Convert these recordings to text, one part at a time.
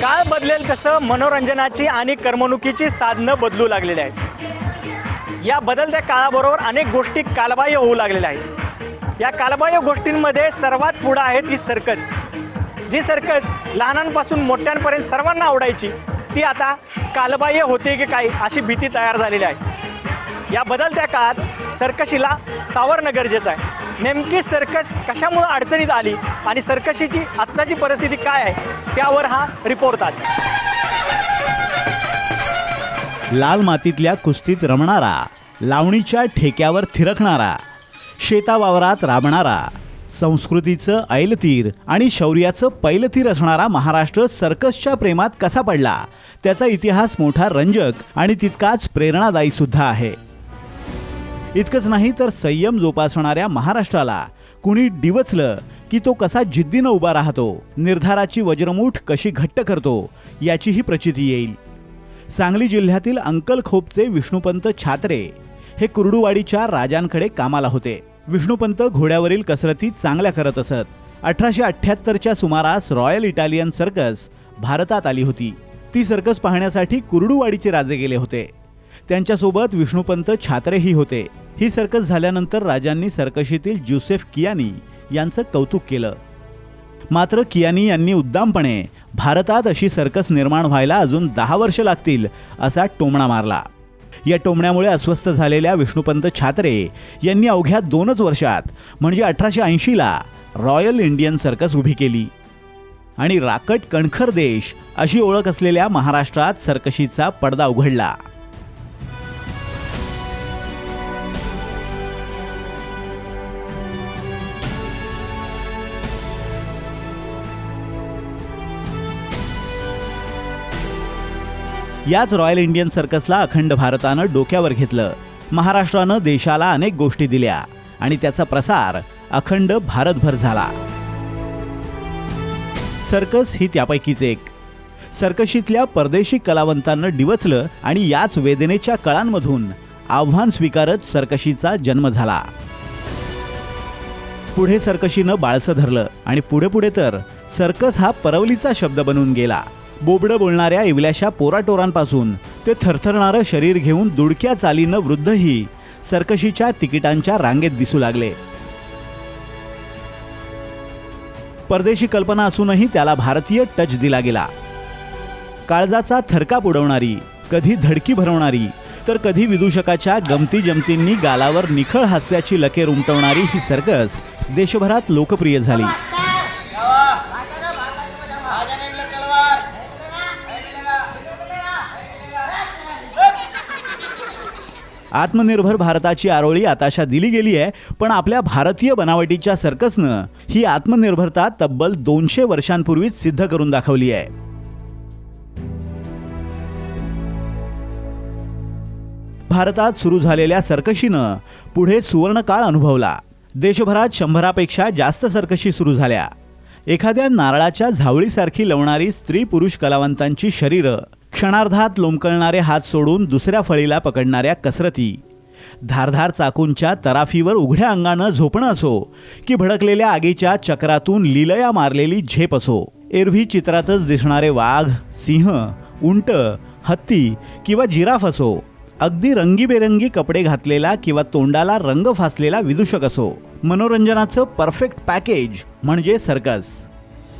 काळ बदलेल तसं मनोरंजनाची आणि करमणुकीची साधनं बदलू लागलेली आहेत। या बदलत्या काळाबरोबर अनेक गोष्टी कालबाह्य होऊ लागलेल्या आहेत। या कालबाह्य गोष्टींमध्ये सर्वात पुढे आहे ती सर्कस। जी सर्कस लहानांपासून मोठ्यांपर्यंत सर्वांना आवडायची ती आता कालबाह्य होते की काय अशी भीती तयार झालेली आहे। या बदलत्या काळात सर्कशीला सावरणं गरजेचं आहे। नेमकी सर्कस कशामुळे अडचणीत आली आणि सर्कशीची आजची परिस्थिती काय आहे त्यावर हा रिपोर्ट आज। लाल मातीतल्या कुस्तीत रमणारा, लावणीच्या ठेक्यावर थिरकणारा, शेतावावरात राबणारा, संस्कृतीचं ऐलतीर आणि शौर्याचं पैलतीर असणारा महाराष्ट्र सर्कसच्या प्रेमात कसा पडला त्याचा इतिहास मोठा रंजक आणि तितकाच प्रेरणादायी सुद्धा आहे। इतकंच नाही तर संयम जोपासणाऱ्या महाराष्ट्राला कुणी डिवचलं की तो कसा जिद्दीनं उभा राहतो, निर्धाराची वज्रमूठ कशी घट्ट करतो याचीही प्रचिती येईल। सांगली जिल्ह्यातील अंकलखोपचे विष्णुपंत छात्रे हे कुर्डुवाडीच्या राजांकडे कामाला होते। विष्णुपंत घोड्यावरील कसरती चांगल्या करत असत। 1878च्या सुमारास रॉयल इटालियन सर्कस भारतात आली होती। ती सर्कस पाहण्यासाठी कुर्डुवाडीचे राजे गेले होते। त्यांच्यासोबत विष्णुपंत छात्रेही होते। ही सर्कस झाल्यानंतर राजांनी सर्कशीतील जोसेफ कियानी यांचं कौतुक केलं। मात्र कियानी यांनी उद्दामपणे भारतात अशी सर्कस निर्माण व्हायला अजून 10 वर्ष लागतील असा टोमणा मारला। या टोमण्यामुळे अस्वस्थ झालेल्या विष्णुपंत छात्रे यांनी अवघ्या 2च वर्षात म्हणजे 1880ला रॉयल इंडियन सर्कस उभी केली आणि राकट कणखर देश अशी ओळख असलेल्या महाराष्ट्रात सर्कशीचा पडदा उघडला। याच रॉयल इंडियन सर्कसला अखंड भारतानं डोक्यावर घेतलं। महाराष्ट्रानं देशाला अनेक गोष्टी दिल्या आणि त्याचा प्रसार अखंड भारतभर झाला। सर्कस ही त्यापैकीच एक। सर्कशीतल्या परदेशी कलावंतांना डिवचलं आणि याच वेदनेच्या कळांमधून आव्हान स्वीकारत सर्कशीचा जन्म झाला। पुढे सर्कशीनं बाळसं धरलं आणि पुढे पुढे तर सर्कस हा परवलीचा शब्द बनून गेला। बोबडं बोलणाऱ्या इवल्याशा पोराटोरांपासून ते थरथरणारं शरीर घेऊन दुडक्या चालीनं वृद्धही सर्कशीच्या तिकिटांच्या रांगेत दिसू लागले। परदेशी कल्पना असूनही त्याला भारतीय टच दिला गेला। काळजाचा थरकाप उडवणारी, कधी धडकी भरवणारी तर कधी विदूषकाच्या गमती जमतींनी गालावर निखळ हास्याची लकेर उमटवणारी ही सर्कस देशभरात लोकप्रिय झाली। आत्मनिर्भर भारताची आरोळी आताशा दिली गेली आहे, पण आपल्या भारतीय बनावटीच्या सर्कसनं ही आत्मनिर्भरता तब्बल 200 वर्षांपूर्वीच सिद्ध करून दाखवली आहे। भारतात सुरू झालेल्या सर्कशीनं पुढे सुवर्णकाळ अनुभवला। देशभरात 100पेक्षा जास्त सर्कशी सुरू झाल्या। एखाद्या नारळाच्या झावळीसारखी लवणारी स्त्री पुरुष कलावंतांची शरीरं, क्षणार्धात लोंबकळणारे हात सोडून दुसऱ्या फळीला पकडणाऱ्या कसरती, धारधार चाकूंच्या तराफीवर उघड्या अंगानं झोपणं असो की भडकलेल्या आगीच्या चक्रातून लीलया मारलेली झेप असो, एरवी चित्रातच दिसणारे वाघ, सिंह, उंट, हत्ती किंवा जिराफ असो, अगदी रंगीबेरंगी कपडे घातलेला किंवा तोंडाला रंग फासलेला विदूषक असो, मनोरंजनाचं परफेक्ट पॅकेज म्हणजे सर्कस।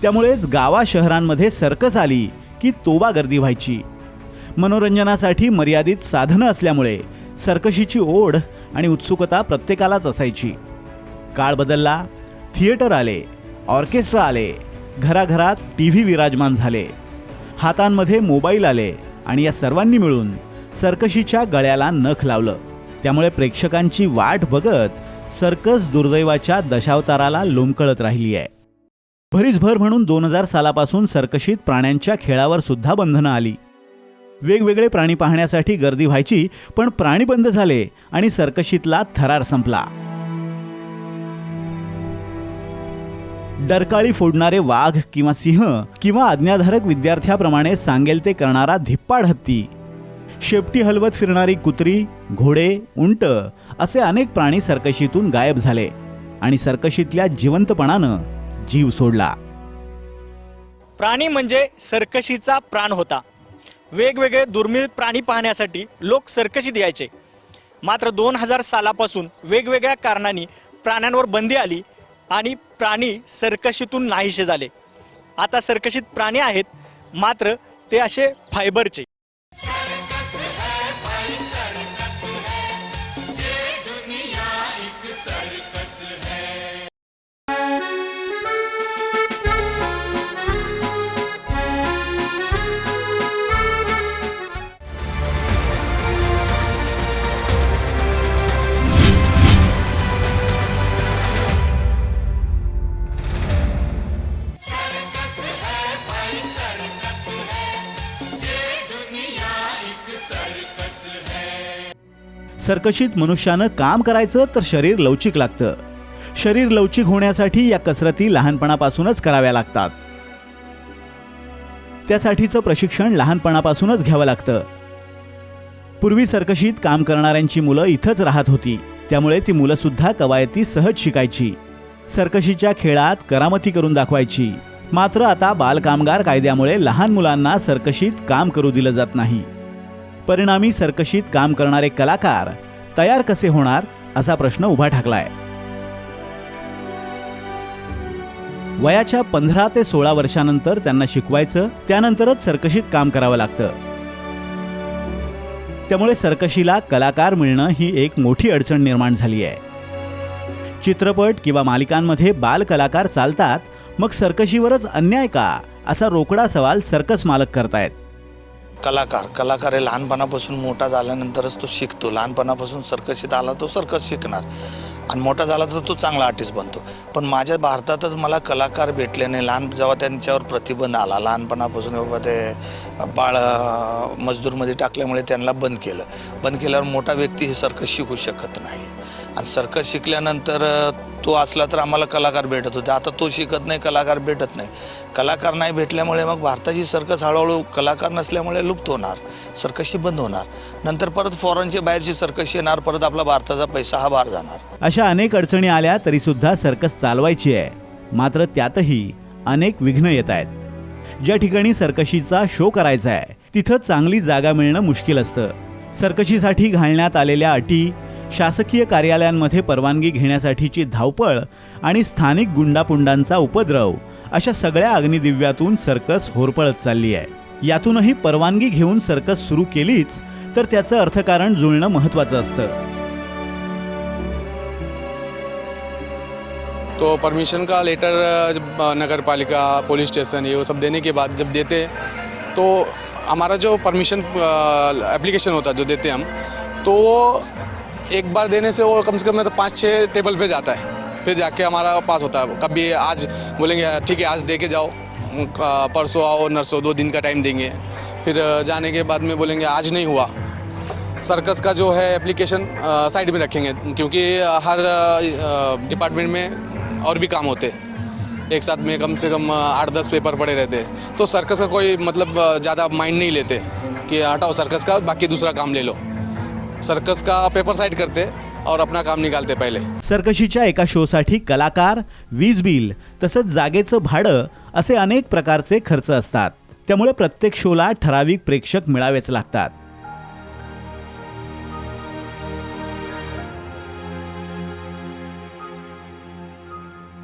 त्यामुळेच गावा शहरांमध्ये सर्कस आली की तोबा गर्दी व्हायची। मनोरंजनासाठी मर्यादित साधनं असल्यामुळे सर्कशीची ओढ आणि उत्सुकता प्रत्येकालाच असायची। काळ बदलला, थिएटर आले, ऑर्केस्ट्रा आले, घराघरात टीव्ही विराजमान झाले, हातांमध्ये मोबाईल आले आणि या सर्वांनी मिळून सर्कशीच्या गळ्याला नख लावलं। त्यामुळे प्रेक्षकांची वाट बघत सर्कस दुर्दैवाच्या दशावताराला लोंबकळत राहिली आहे। भरीसभर म्हणून 2000 सालापासून सर्कशीत प्राण्यांच्या खेळावर सुद्धा बंधनं आली। वेगवेगळे प्राणी पाहण्यासाठी गर्दी व्हायची, पण प्राणी बंद झाले आणि सर्कशीतला थरार संपला। डरकाळी फोडणारे वाघ किंवा सिंह किंवा आज्ञाधारक विद्यार्थ्याप्रमाणे सांगेल ते करणारा धिप्पाड हत्ती, शेपटी हलवत फिरणारी कुत्री, घोडे, उंट असे अनेक प्राणी सर्कशीतून गायब झाले आणि सर्कशीतल्या जिवंतपणानं जीव सोडला। प्राणी म्हणजे सर्कशीचा प्राण होता. वेगवेगळे दुर्मिळ प्राणी पाहण्यासाठी लोक सर्कशीत यायचे. मात्र 2000 सालापासून वेगवेगळ्या कारणांनी प्राण्यांवर बंदी आली आणि प्राणी सर्कशीतून नाहीसे झाले. आता सर्कशीत प्राणी आहेत, मात्र ते असे फायबरचे. सर्कशीत मनुष्यानं काम करायचं तर शरीर लवचिक लागतं. शरीर लवचिक होण्यासाठी या कसरती लहानपणापासूनच कराव्या लागतात. त्यासाठीचं प्रशिक्षण लहानपणापासूनच घ्यावं लागतं. पूर्वी सर्कशीत काम करणाऱ्यांची मुलं इथंच राहत होती, त्यामुळे ती मुलं सुद्धा कवायती सहज शिकायची. सर्कशीच्या खेळात करामती करून दाखवायची. मात्र आता बालकामगार कायद्यामुळे लहान मुलांना सर्कशीत काम करू दिलं जात नाही. परिणामी सर्कशीत काम करणारे कलाकार तयार कसे होणार असा प्रश्न उभा ठाकलाय. वयाच्या 15 ते 16 वर्षानंतर त्यांना शिकवायचं, त्यानंतरच सर्कशीत काम करावं लागतं. त्यामुळे सर्कशीला कलाकार मिळणं ही एक मोठी अडचण निर्माण झाली आहे. चित्रपट किंवा मालिकांमध्ये बाल कलाकार चालतात, मग सर्कशीवरच अन्याय का असा रोकडा सवाल सर्कस मालक करतायत. कलाकार हे लहानपणापासून मोठा झाल्यानंतरच तो शिकतो. लहानपणापासून सर्कशीत आला तो सर्कस शिकणार आणि मोठा झाला तर तो चांगला आर्टिस्ट बनतो. पण माझ्या भारतातच मला कलाकार भेटले नाही. जेव्हा त्यांच्यावर प्रतिबंध आला, लहानपणापासून बाबा ते बाळ मजदूरमध्ये टाकल्यामुळे त्यांना बंद केल्यावर मोठा व्यक्ती हे सर्कस शिकू शकत नाही. आणि सर्कस शिकल्यानंतर तो असला तर आम्हाला कलाकार भेटत होते. आता तो शिकत नाही, कलाकार भेटत नाही. कलाकार नाही भेटल्यामुळे मग भारताची सर्कस हळूहळू कलाकार नसल्यामुळे लुप्त होणार, सर्कशी बंद होणार. नंतर परत फॉरेनची बाहेरची सर्कस येणार, परत आपला भारताचा पैसा हा बाहेर जाणार. अशा अनेक अडचणी आल्या तरी सुद्धा सर्कस चालवायची आहे. मात्र त्यातही अनेक विघ्न येत आहेत. ज्या ठिकाणी सर्कशीचा शो करायचा आहे तिथं चांगली जागा मिळणं मुश्किल असतं. सर्कशीसाठी घालण्यात आलेल्या अटी, शासकीय कार्यालयांमध्ये परवानगी घेण्यासाठीची धावपळ आणि स्थानिक गुंडापुंडांचा उपद्रव अशा सगळ्या अग्निदिव्यातून सर्कस होरपळत चालली आहे. यातूनही परवानगी घेऊन सर्कस सुरू केलीच तर त्याचं अर्थकारण जुळणं महत्त्वाचं असतं. तो परमिशन का लेटर जब नगर पालिका, पुलिस स्टेशन ये वो सब देने के बाद जब देते तो हमारा जो परमिशन एप्लीकेशन होता जो देते हम, तो वो एक बार देने से वो कम से कम तो 5-6 टेबल पे जाता है. फिर जाके हमारा पास होता है. कभी आज बोलेंगे ठीक है आज दे के जाओ, परसों आओ, नरसों 2 दिन का टाइम देंगे. फिर जाने के बाद में बोलेंगे आज नहीं हुआ. सर्कस का जो है एप्लीकेशन साइड में रखेंगे, क्योंकि हर डिपार्टमेंट में और भी काम होते. एक साथ में कम से कम 8-10 पेपर पड़े रहते. तो सर्कस का कोई मतलब ज़्यादा माइंड नहीं लेते कि हटाओ सर्कस का, बाकी दूसरा काम ले लो. सर्कस का पेपर साइड करते और अपना काम निकालते पहिले. सर्कशीच्या एका शोसाठी कलाकार, वीज बिल तसंच जागेचं भाडं असे अनेक प्रकारचे खर्च असतात. त्यामुळे प्रत्येक शोला ठराविक प्रेक्षक मिळावेच लागतात.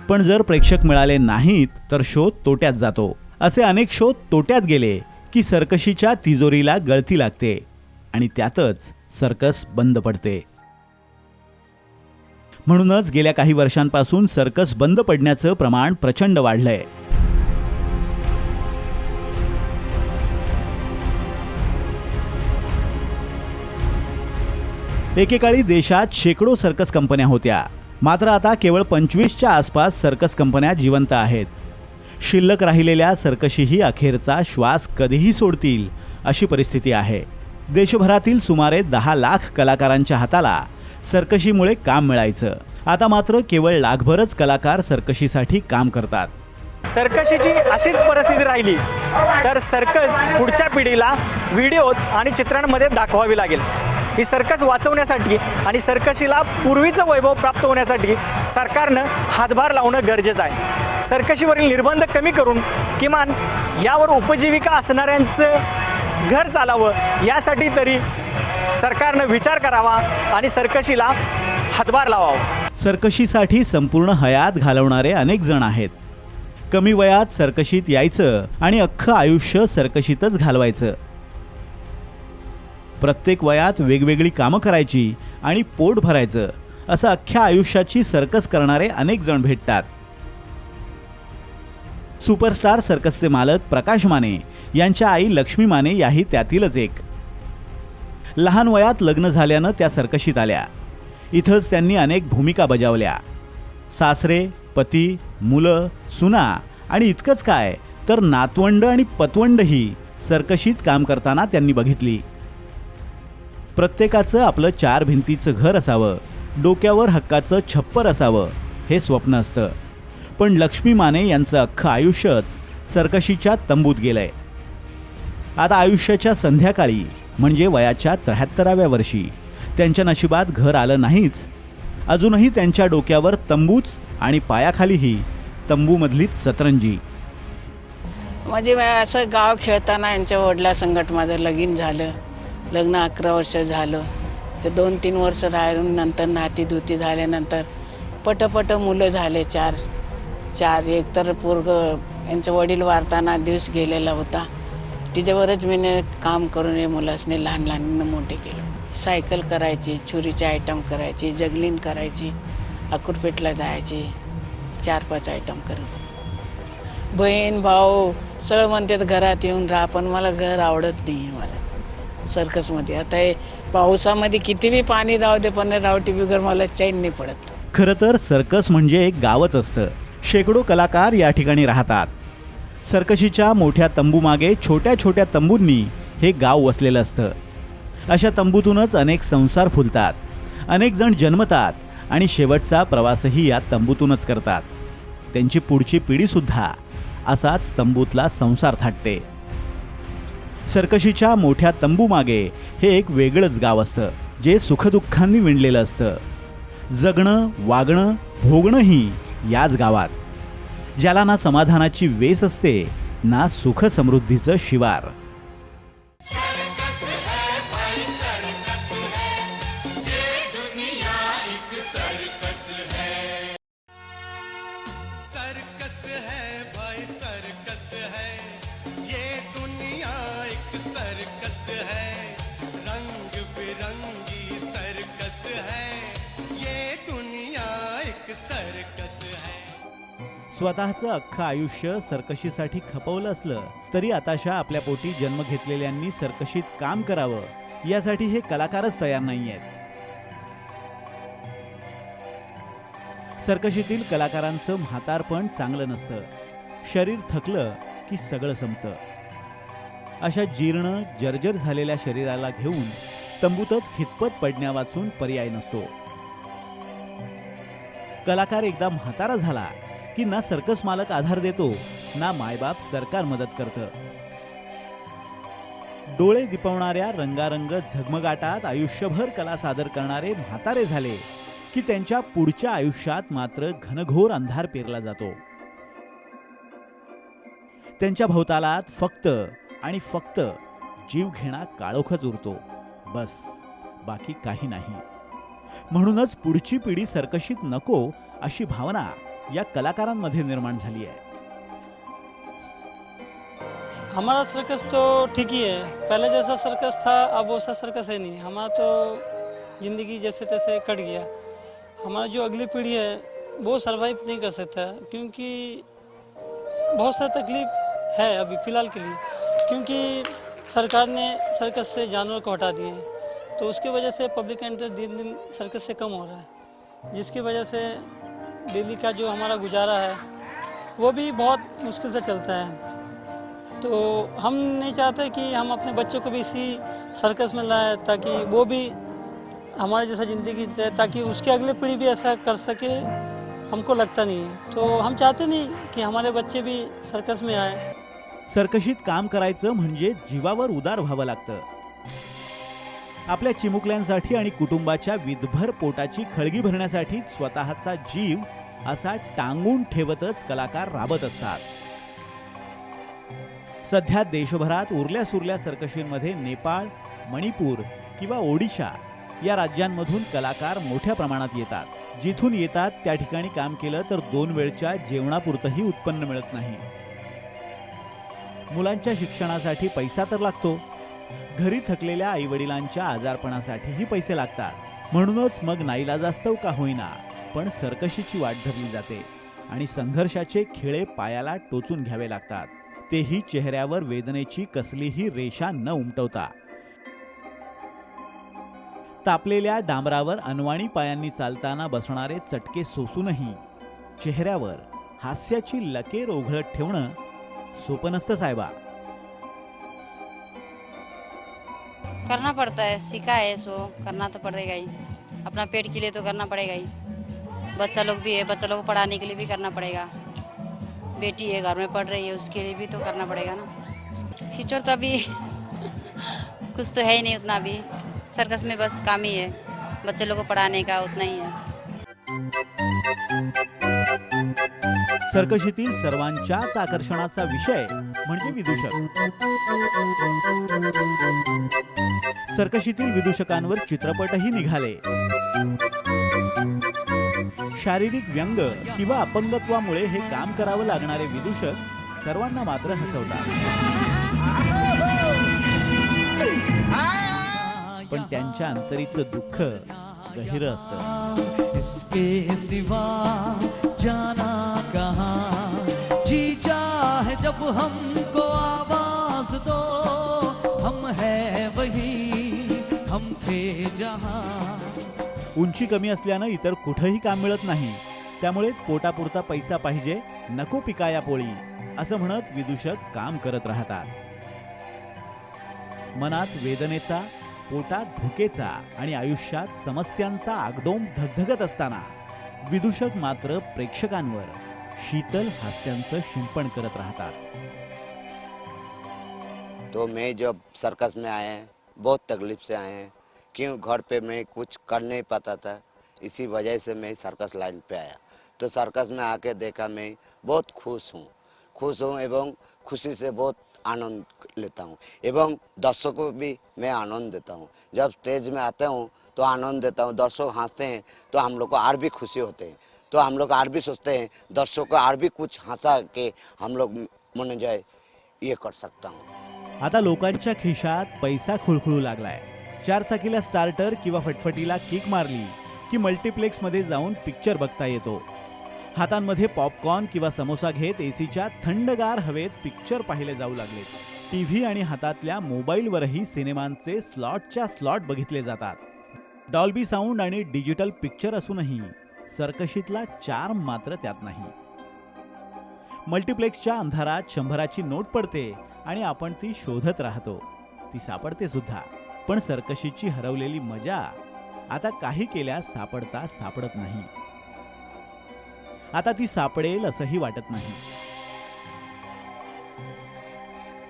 पण जर प्रेक्षक मिळाले नाहीत तर शो तोट्यात जातो. असे अनेक शो तोट्यात गेले की सर्कशीच्या तिजोरीला गळती लागते आणि त्यातच सर्कस बंद पडते. म्हणूनच गेल्या काही वर्षांपासून सर्कस बंद पडण्याचं प्रमाण प्रचंड वाढलंय. एकेकाळी देशात शेकडो सर्कस कंपन्या होत्या. मात्र आता केवळ 25च्या आसपास सर्कस कंपन्या जिवंत आहेत. शिल्लक राहिलेल्या सर्कशीही अखेरचा श्वास कधीही सोडतील अशी परिस्थिती आहे. देशभरातील सुमारे 10 लाख कलाकारांच्या हाताला सर्कशीमुळे काम मिळायचं. आता मात्र केवळ लाखभरच कलाकार सर्कशीसाठी काम करतात. सर्कशीची अशीच परिस्थिती राहिली तर सर्कस पुढच्या पिढीला व्हिडिओत आणि चित्रांमध्ये दाखवावी लागेल. ही सर्कस वाचवण्यासाठी आणि सर्कशीला पूर्वीचं वैभव प्राप्त होण्यासाठी सरकारनं हातभार लावणं गरजेचं आहे. सर्कशीवरील निर्बंध कमी करून किमान यावर उपजीविका असणाऱ्यांचं घर चालावं यासाठी तरी सरकारनं विचार करावा आणि सर्कशीला हातभार लावावा. सर्कशीसाठी संपूर्ण हयात घालवणारे अनेक जण आहेत. कमी वयात सर्कशीत यायचं आणि अख्खं आयुष्य सर्कशीतच घालवायचं. प्रत्येक वयात वेगवेगळी कामं करायची आणि पोट भरायचं असं अख्ख्या आयुष्याची सर्कस करणारे अनेक जण भेटतात. सुपरस्टार सर्कसचे मालक प्रकाश माने यांच्या आई लक्ष्मी माने याही त्यातीलच एक. लहान वयात लग्न झाल्यानं त्या सर्कशीत आल्या. इथंच त्यांनी अनेक भूमिका बजावल्या. सासरे, पती, मुलं, सुना आणि इतकंच काय तर नातवंड आणि पतवंडही सर्कशीत काम करताना त्यांनी बघितली. प्रत्येकाचं आपलं 4 भिंतीचं घर असावं, डोक्यावर हक्काचं छप्पर असावं हे स्वप्न असतं. पण लक्ष्मी माने यांचं अख्खं आयुष्यच सर्कशीच्या तंबूत गेलंय. आता आयुष्याच्या संध्याकाळी म्हणजे वयाच्या 73व्या वर्षी त्यांच्या नशिबात घर आलं नाहीच. अजूनही त्यांच्या डोक्यावर तंबूच आणि पायाखालीही तंबूमधलीच सतरंजी. म्हणजे असं गाव खेळताना यांच्या वडिला संगत माझं लगीन झालं. लग्न 11 वर्ष झालं. ते 2-3 वर्ष राहून नंतर नातीधुती झाल्यानंतर पटपट मुलं झाले 4. एक तर पोरग यांचं वडील वारताना दिवस गेलेला होता. तिच्यावरच मी काम करून हे मुलासने लहान लहान मोठे केलं. सायकल करायची, छुरीचे आयटम करायची, जगलिंग करायची, अकुरपेटला जायची, 4-5 आयटम करत. बहीण भाऊ सगळं म्हणतात घरात येऊन राहा, पण मला घर आवडत नाही आहे. मला सर्कसमध्ये आता हे पावसामध्ये किती बी पाणी राहू दे, पण रावटी बिगर मला चैन नाही पडत. खरं तर सर्कस म्हणजे एक गावच असतं. शेकडो कलाकार या ठिकाणी राहतात. सर्कशीच्या मोठ्या तंबूमागे छोट्या छोट्या तंबूंनी हे गाव वसलेलं असतं. अशा तंबूतूनच अनेक संसार फुलतात, अनेक जण जन्मतात आणि शेवटचा प्रवासही या तंबूतूनच करतात. त्यांची पुढची पिढीसुद्धा असाच तंबूतला संसार थाटते. सर्कशीच्या मोठ्या तंबूमागे हे एक वेगळंच गाव असतं, जे सुखदुःखांनी विणलेलं असतं. जगणं, वागणं, भोगणंही याच गावात. ज्याला ना समाधानाची वेस असते, ना सुख समृद्धीचं शिवार. स्वतःचं अख्खं आयुष्य सर्कशीसाठी खपवलं असलं तरी आताशा आपल्या पोटी जन्म घेतलेल्यांनी सर्कशीत काम करावं यासाठी हे कलाकारच तयार नाही आहेत. सर्कशीतील कलाकारांचं म्हातारपण चांगलं नसतं. शरीर थकलं की सगळं संपतं. अशा जीर्ण जर्जर झालेल्या शरीराला घेऊन तंबूतच खितपत पडण्यावाचून पर्याय नसतो. कलाकार एकदा म्हातारा झाला की ना सर्कस मालक आधार देतो, ना मायबाप सरकार मदत करतं. डोळे दिपवणाऱ्या रंगारंग झगमगाटात आयुष्यभर कला सादर करणारे म्हातारे झाले की त्यांच्या पुढच्या आयुष्यात मात्र घनघोर अंधार पेरला जातो. त्यांच्या भोवतालात फक्त आणि फक्त जीवघेणा काळोखच उरतो. बस, बाकी काही नाही. म्हणूनच पुढची पिढी सर्कशीत नको अशी भावना या कलाकारांमध्ये निर्माण झाली आहे. हमारा सर्कस तो ठीक ही है. पहले जैसा सर्कस था अब वैसा सर्कस है नहीं. हमारा तो ज़िंदगी जैसे तैसे कट गया. हमारा जो अगली पीढ़ी है वो सरवाइव नहीं कर सकता, क्योंकि बहुत सारी तकलीफ है अभी फ़िलहाल के लिए, क्योंकि सरकार ने सर्कस से जानवर को हटा दिए हैं. तो उसकी वजह से पब्लिक इंटरेस्ट दिन दिन सर्कस से कम हो रहा है, जिसकी वजह से डेली का जो हमारा गुजारा है वो भी बहुत मुश्किल से चलता है. तो हम नहीं चाहते कि हम अपने बच्चों को भी इसी सर्कस में लाएं, ताकि वो भी हमारे जैसा ज़िंदगी दे, ताकि उसकी अगली पीढ़ी भी ऐसा कर सके. हमको लगता नहीं है. तो हम चाहते नहीं कि हमारे बच्चे भी सर्कस में आए. सर्कशीत काम करायचं म्हणजे जीवावर उदार व्हावं लागतं. आपल्या चिमुकल्यांसाठी आणि कुटुंबाच्या विधभर पोटाची खळगी भरण्यासाठी स्वतःचा जीव असा टांगून ठेवतच कलाकार राबत असतात. सध्या देशभरात उरल्या सुरल्या सर्कशींमध्ये नेपाळ, मणिपूर किंवा ओडिशा या राज्यांमधून कलाकार मोठ्या प्रमाणात येतात. जिथून येतात त्या ठिकाणी काम केलं तर 2 वेळच्या जेवणापुरतंही उत्पन्न मिळत नाही. मुलांच्या शिक्षणासाठी पैसा तर लागतो, घरी थकलेल्या आईवडिलांच्या आजारपणासाठीही पैसे लागतात. म्हणूनच मग नाईलाजास्तव का होईना पण सर्कशीची वाट धरली जाते आणि संघर्षाचे खिळे पायाला टोचून घ्यावे लागतात, तेही चेहऱ्यावर वेदनेची कसलीही रेषा न उमटवता. तापलेल्या डांबरावर अनवाणी पायांनी चालताना बसणारे चटके सोसूनही चेहऱ्यावर हास्याची लकेर ओघळत ठेवणं सोपं नसतं साहेबा. करना पड़ता है, सीखा है सो करना तो पड़ेगा ही. अपना पेट के लिए तो करना पड़ेगा ही. बच्चा लोग भी है, बच्चा लोग को पढ़ाने के लिए भी करना पड़ेगा. बेटी है घर में पढ़ रही है, उसके लिए भी तो करना पड़ेगा ना. फ्यूचर तो अभी कुछ तो है ही नहीं उतना. अभी सर्कस में बस काम ही है, बच्चे लोग को पढ़ाने का उतना ही है. सर्कशीतील सर्वांच्याच आकर्षणाचा विषय म्हणजे विदूषक. सर्कशीतील विदूषकांवर चित्रपटही निघाले. शारीरिक व्यंग किंवा अपंगत्वामुळे हे काम करावं लागणारे विदूषक सर्वांना मात्र हसवतात. पण त्यांच्या अंतरीचं दुःख गहिरं असतं. इसके सिवा जाना कहाँ, जी चाहे जब हमको आवाज दो, हम है वही हम थे जहाँ. उंची कमी असल्यानं इतर कुठंही काम मिळत नाही, त्यामुळेच पोटापुरता पैसा पाहिजे, नको पिकाया पोळी असं म्हणत विदूषक काम करत राहतात. मनात वेदनेचा, पोटात भुकेचा आणि आयुष्यात समस्यांचा आगडोंब धगधगत असताना विदूषक मात्र प्रेक्षकांवर शीतल हास्यांचं शिंपण करत राहतात. तो मैं जब सर्कस में आए हैं बहुत तकलीफ से आए हैं, क्यों घर पे मैं कुछ कर नहीं पाता था, इसी वजह से मैं सर्कस लाइन पे आया. तो सर्कस में आके देखा मैं बहुत खुश हूँ एवं खुशी से बहुत आनंद लेता हूँ एवं दर्शकों को भी मैं आनंद देता हूँ. जब स्टेज में आता हूँ तो आनंद देता हूँ, दर्शक हंसते हैं तो हम लोग को और भी खुशी होते हैं. तो हम लोग और भी सोचते हैं दर्शकों को और भी कुछ हंसा के हम लोग मन जाए ये कर सकता हूँ. आता लोकांच्या खिशात पैसा खुळखुळू लागलाय. 4 चाकीला स्टार्टर किंवा फटफटीला किक मारली की मल्टिप्लेक्समध्ये जाऊन पिक्चर बघता येतो. हातांमध्ये पॉपकॉर्न किंवा समोसा घेत एसीच्या थंडगार हवेत पिक्चर पाहिले जाऊ लागले. टीव्ही आणि हातातल्या मोबाईलवरही सिनेमांचे स्लॉटच्या स्लॉट बघितले जातात. डॉल्बी साऊंड आणि डिजिटल पिक्चर असूनही सर्कशीतला चार्म मात्र त्यात नाही. मल्टिप्लेक्सच्या अंधारात 100ची नोट पडते आणि आपण ती शोधत राहतो. ती सापडते सुद्धा, पण सर्कशीची हरवलेली मजा आता काही केल्यास सापडत नाही. आता ती सापडेल असंही वाटत नाही.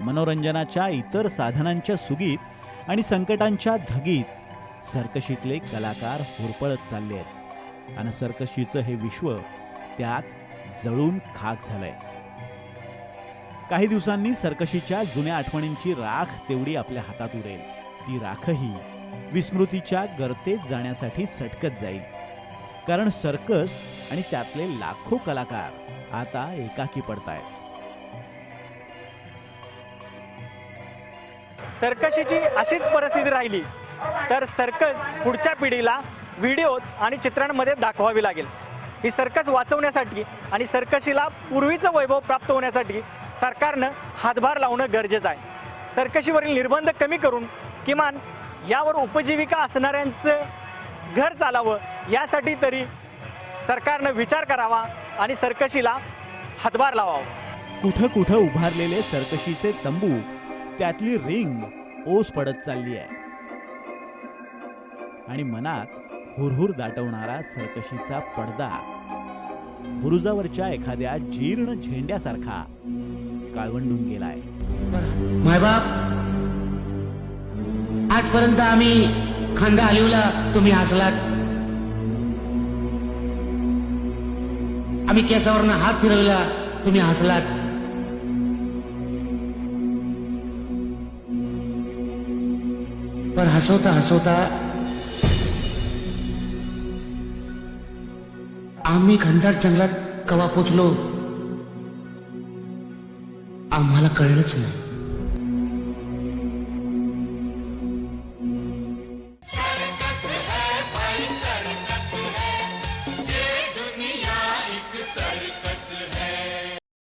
मनोरंजनाच्या इतर साधनांच्या सुगीत आणि संकटांच्या धगीत सर्कशीतले कलाकार होरपळत चालले आहेत आणि सर्कशीचं हे विश्व त्यात जळून खाक झालंय. काही दिवसांनी सर्कशीच्या जुन्या आठवणींची राख तेवढी आपल्या हातात उरेल. ती राखही विस्मृतीच्या गर्तेत जाण्यासाठी सटकत जाईल, कारण सर्कस आणि त्यातले लाखो कलाकार आता एकाकी पडतायत. सर्कशीची अशीच परिस्थिती राहिली तर सर्कस पुढच्या पिढीला व्हिडिओ आणि चित्रांमध्ये दाखवावी लागेल. ही सर्कस वाचवण्यासाठी आणि सर्कशीला पूर्वीचं वैभव प्राप्त होण्यासाठी सरकारनं हातभार लावणं गरजेचं आहे. सर्कशीवरील निर्बंध कमी करून किमान यावर उपजीविका असणाऱ्यांचं घर चालावं यासाठी तरी सरकारनं विचार करावा आणि सर्कशीला हातभार लावावा. कुठं कुठं उभारलेले सर्कशीचे तंबू, त्यातली रिंग ओस पडत चालली आहे आणि मनात हुरहुर दाटवणारा सर्कशीचा पडदा बुरुजावरच्या एखाद्या जीर्ण झेंड्यासारखा काळवंडून गेलाय. मायबाप, आजपर्यंत आम्ही खांदा हलवला तुम्ही हसलात, आम्ही केसावरनं हात फिरवला तुम्ही हसलात. पण हसवता हसवता आम्ही घनदाट जंगलात कवा पोचलो आम्हाला कळलंच नाही.